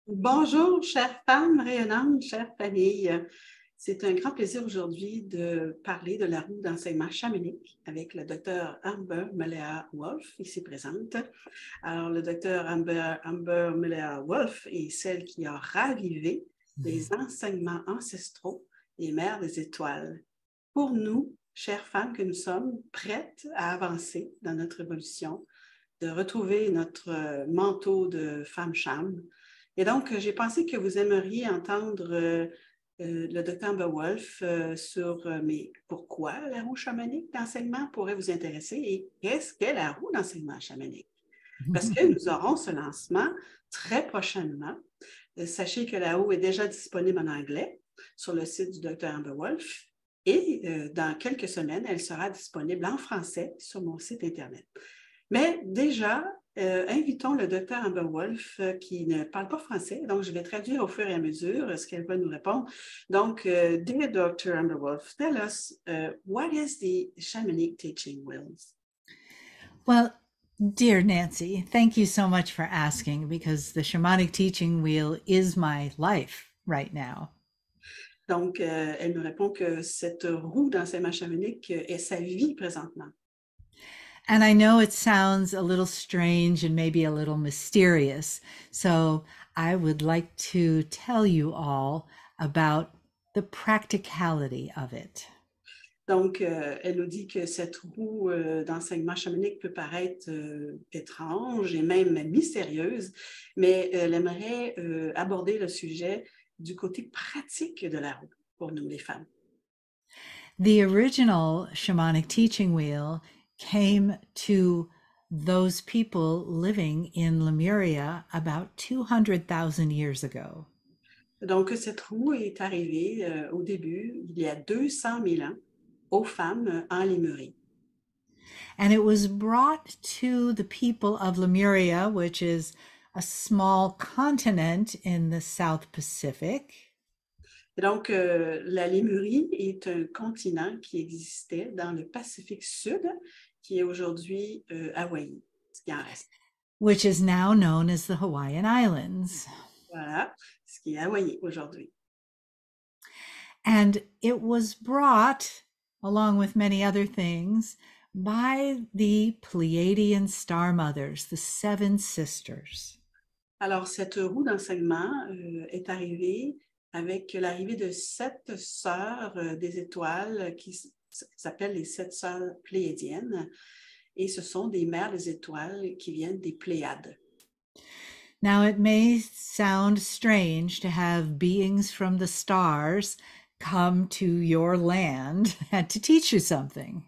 Bonjour, chères femmes rayonnantes, chère famille. C'est un grand plaisir aujourd'hui de parler de la roue d'enseignement chamanique avec le docteur Amber Melea-Wolf, ici présente. Alors, le docteur Amber Melea-Wolf est celle qui a ravivé les enseignements ancestraux des mères des étoiles. Pour nous, chères femmes que nous sommes, prêtes à avancer dans notre évolution, de retrouver notre manteau de femme-cham. Et donc, j'ai pensé que vous aimeriez entendre le docteur Beowulf sur mais pourquoi la roue chamanique d'enseignement pourrait vous intéresser et qu'est-ce qu'est la roue d'enseignement chamanique? Parce que nous aurons ce lancement très prochainement. Sachez que la roue est déjà disponible en anglais sur le site du docteur Amber Wolf et dans quelques semaines, elle sera disponible en français sur mon site Internet. Mais déjà, invitons le docteur Amber Wolf qui ne parle pas français, donc je vais traduire au fur et à mesure ce qu'elle va nous répondre. Donc, dear Dr. Amber Wolf, tell us, what is the shamanic teaching wheels? Well, dear Nancy, thank you so much for asking because the shamanic teaching wheel is my life right now. Donc, elle nous répond que cette roue d'enseignement chamanique est sa vie présentement. And I know it sounds a little strange and maybe a little mysterious. So I would like to tell you all about the practicality of it. Donc, elle nous dit que cette roue d'enseignement chamanique peut paraître étrange et même mystérieuse, mais elle aimerait aborder le sujet du côté pratique de la roue pour nous, les femmes. The original shamanic teaching wheel came to those people living in Lemuria about 200,000 years ago. Donc, cette roue est arrivée au début, il y a 200 000 ans, aux femmes en Lémurie. And it was brought to the people of Lemuria, which is a small continent in the South Pacific. Et donc, la Lémurie est un continent qui existait dans le Pacifique Sud, qui est aujourd'hui Hawaï, ce qui en reste. Which is now known as the Hawaiian Islands. Voilà, ce qui est Hawaï aujourd'hui. And it was brought, along with many other things, by the Pleiadian star mothers, the seven sisters. Alors, cette roue d'enseignement est arrivée avec l'arrivée de 7 sœurs des étoiles qui s'appellent les 7 sœurs pléiadiennes. Et ce sont des mères des étoiles qui viennent des Pléiades. Now, it may sound strange to have beings from the stars come to your land and to teach you something.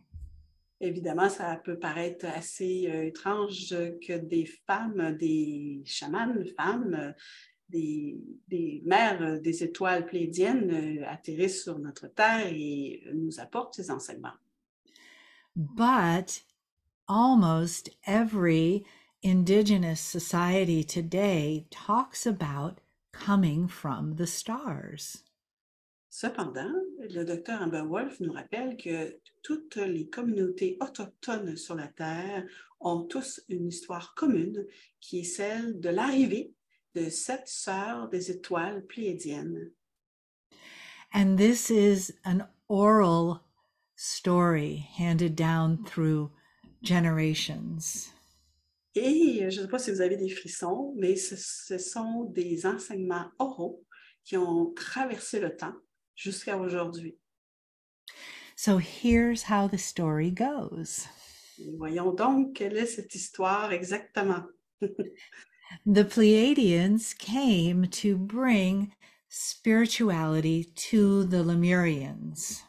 Évidemment, ça peut paraître assez étrange que des femmes, des chamanes femmes, des mères des étoiles pléiadiennes atterrissent sur notre terre et nous apportent ces enseignements. But almost every indigenous society today talks about coming from the stars. Cependant, le docteur Amber Wolf nous rappelle que toutes les communautés autochtones sur la Terre ont tous une histoire commune qui est celle de l'arrivée de 7 sœurs des étoiles pléiadiennes. And this is an oral story handed down through generations. Et je ne sais pas si vous avez des frissons, mais ce sont des enseignements oraux qui ont traversé le temps jusqu'à aujourd'hui. So here's how the story goes. Et voyons donc quelle est cette histoire exactement. The Pleiadians came to bring spirituality to the Lemurians.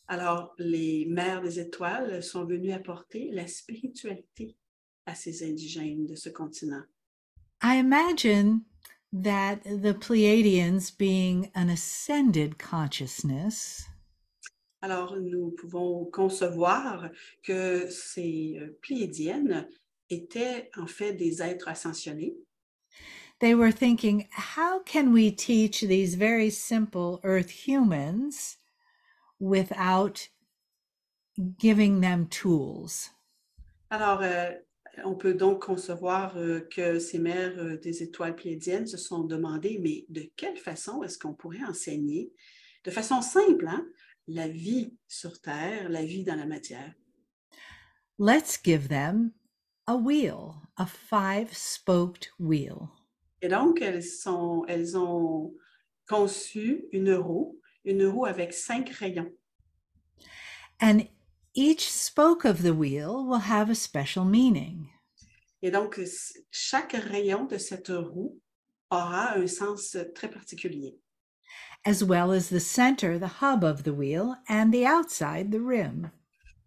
Alors, les mères des étoiles sont venues apporter la spiritualité à ces indigènes de ce continent. I imagine that the Pleiadians, being an ascended consciousness, Alors, nous pouvons concevoir que ces pléiadiennes étaient en fait des êtres ascensionnés. they were thinking, how can we teach these very simple earth humans without giving them tools? Alors, On peut donc concevoir que ces mères des étoiles pléiadiennes se sont demandé, mais de quelle façon est-ce qu'on pourrait enseigner, de façon simple, hein, la vie sur Terre, la vie dans la matière? Let's give them a wheel, a five-spoked wheel. Et donc, elles ont conçu une roue avec 5 rayons. And each spoke of the wheel will have a special meaning. Et donc, chaque rayon de cette roue aura un sens très particulier, as well as the center, the hub of the wheel, and the outside, the rim.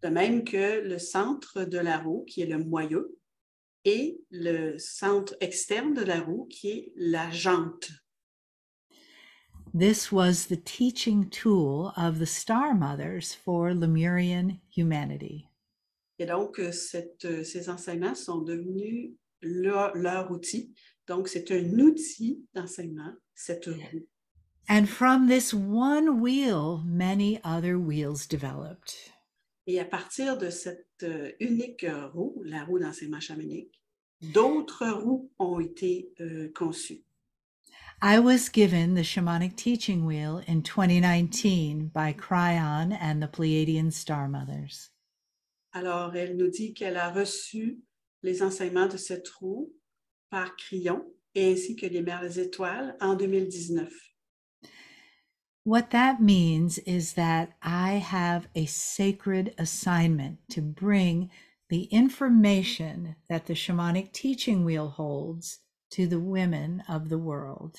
de même que le centre de la roue, qui est le moyeu, et le centre externe de la roue, qui est la jante. This was the teaching tool of the Star Mothers for Lemurian humanity. Et donc, ces enseignements sont devenus leur outil. Donc, c'est un outil d'enseignement, cette roue. And from this one wheel, many other wheels developed. Et à partir de cette unique roue, la roue d'enseignement chamanique, d'autres roues ont été conçues. I was given the shamanic teaching wheel in 2019 by Cryon and the Pleiadian Star Mothers. Alors, elle nous dit qu'elle a reçu les enseignements de cette roue par Cryon et ainsi que les Mères des Étoiles en 2019. What that means is that I have a sacred assignment to bring the information that the shamanic teaching wheel holds to the women of the world.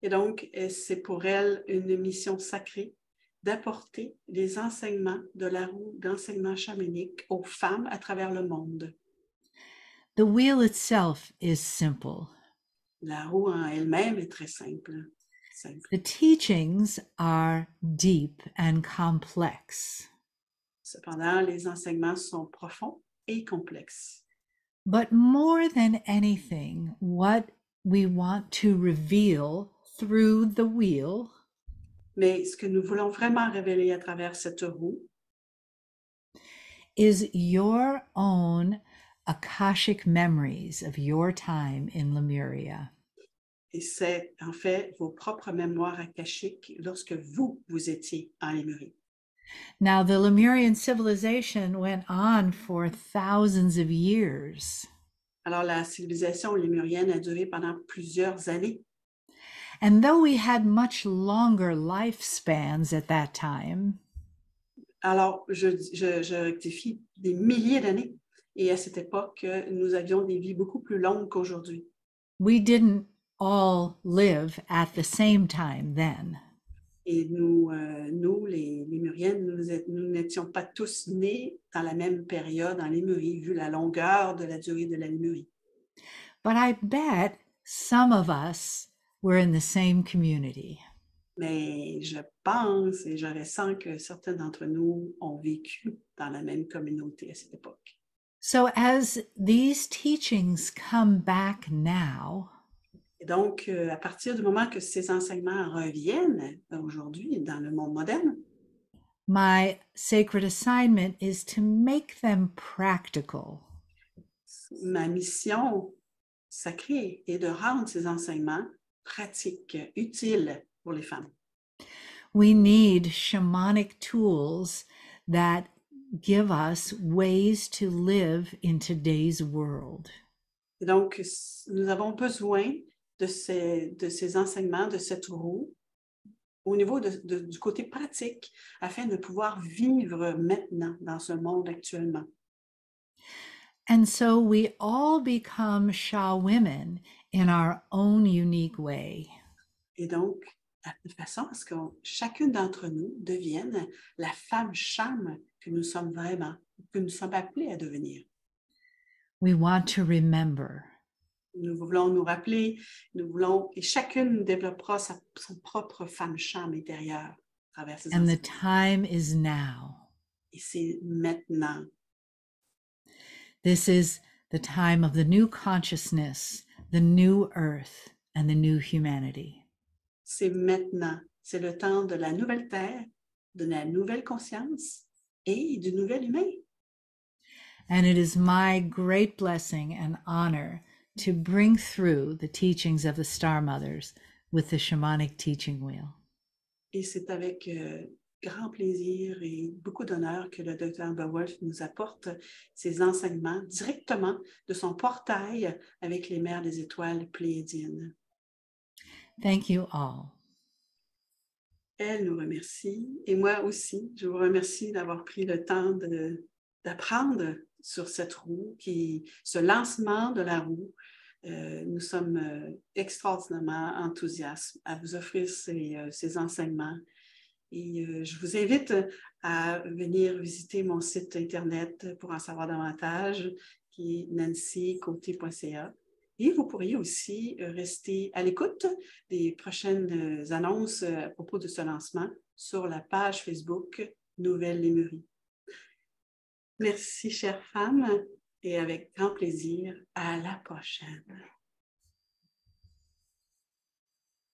Et donc, c'est pour elle une mission sacrée d'apporter les enseignements de la roue d'enseignement chamanique aux femmes à travers le monde. The wheel itself is simple. La roue en elle-même est très simple. The teachings are deep and complex. Cependant, les enseignements sont profonds et complexes. But more than anything, what we want to reveal through the wheel Mais ce que nous voulons vraiment révéler à travers cette roue is your own Akashic memories of your time in Lemuria. et c'est en fait vos propres mémoires akashiques lorsque vous étiez en Lémurie. Now, the Lemurian civilization went on for thousands of years. Alors, la civilisation lémurienne a duré pendant plusieurs années. And though we had much longer lifespans at that time, Alors, je rectifie des milliers d'années. Et à cette époque, nous avions des vies beaucoup plus longues qu'aujourd'hui. we didn't all live at the same time then. Et nous, les Lémuriennes, nous n'étions pas tous nés dans la même période en Lémurie, vu la longueur de la durée de la Lémurie. But I bet some of us were in the same community. Mais je pense et je ressens que certains d'entre nous ont vécu dans la même communauté à cette époque. So as these teachings come back now, Et donc, à partir du moment que ces enseignements reviennent aujourd'hui dans le monde moderne, my sacred assignment is to make them practical. ma mission sacrée est de rendre ces enseignements pratiques, utiles pour les femmes. We need shamanic tools that give us ways to live in today's world. Et donc, nous avons besoin de ces enseignements, de cette roue, au niveau du côté pratique, afin de pouvoir vivre maintenant dans ce monde actuellement. And so we all become Sha women in our own unique way. Et donc, de façon à ce que chacune d'entre nous devienne la femme cham que nous sommes vraiment, que nous sommes appelés à devenir. We want to remember. Nous voulons nous rappeler, et chacune développera son propre femme cham intérieure à travers ses And the enseignements. time is now. Et c'est maintenant. This is the time of the new consciousness, the new earth, and the new humanity. C'est maintenant. C'est le temps de la nouvelle terre, de la nouvelle conscience et du nouvel humain. And it is my great blessing and honor to bring through the teachings of the Star Mothers with the Shamanic Teaching Wheel. Et c'est avec grand plaisir et beaucoup d'honneur que le Dr. Amber Wolf nous apporte ses enseignements directement de son portail avec les mères des étoiles pléiadiennes. Thank you all. Elle nous remercie et moi aussi, je vous remercie d'avoir pris le temps d'apprendre sur cette roue, ce lancement de la roue. Nous sommes extraordinairement enthousiastes à vous offrir ces enseignements. Et je vous invite à venir visiter mon site Internet pour en savoir davantage, qui est nancycoté.ca. Et vous pourriez aussi rester à l'écoute des prochaines annonces à propos de ce lancement sur la page Facebook Nouvelle Lémurie. Merci, chères femmes, et avec grand plaisir, à la prochaine.